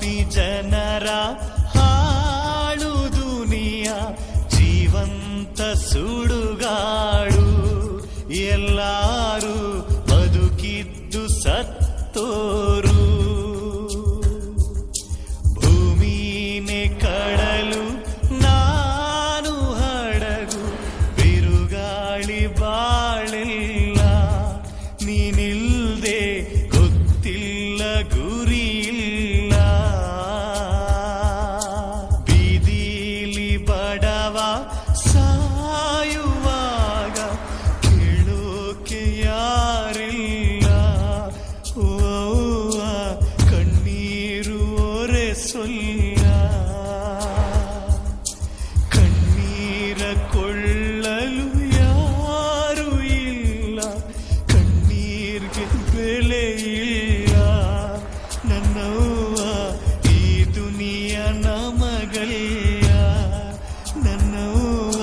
ಪಾಪಿ ಜನರ ಹಾಳು ದುನಿಯಾ ಜೀವಂತ ಸುಡುಗಾಡು. ಎಲ್ಲಾರು ಬದುಕಿದ್ದು ಸತ್ತೋರು. ಭೂಮಿನೇ ಕಡಲು ನಾನು ಹಡಗು, ಬಿರುಗಾಳಿ ಬಾಳಿಲ್ಲ. ನೀನಿಲ್ದೆ ಗೊತ್ತಿಲ್ಲ ಗುರಿಯಿಲ್ಲ. ಬೀದಿಲಿ ಬಡವ ಸಾಯುವಾಗ ಕೇಳೋಕೆ ಯಾರಿಲ್ಲ. ಓ ಕಣ್ಣೀರು ಒರೆಸೊಲ್ಲ. ಕಣ್ಣೀರ ಕೊಳ್ಳಲು ಯಾರು ಇಲ್ಲ. ಕಣ್ಣೀರ್ಗೆ ಬೆಲೆ ಇಲ್ಲ. ನನ್ನವ್ವ ಈ ದುನಿಯ ನಮಗಲ್ಲ.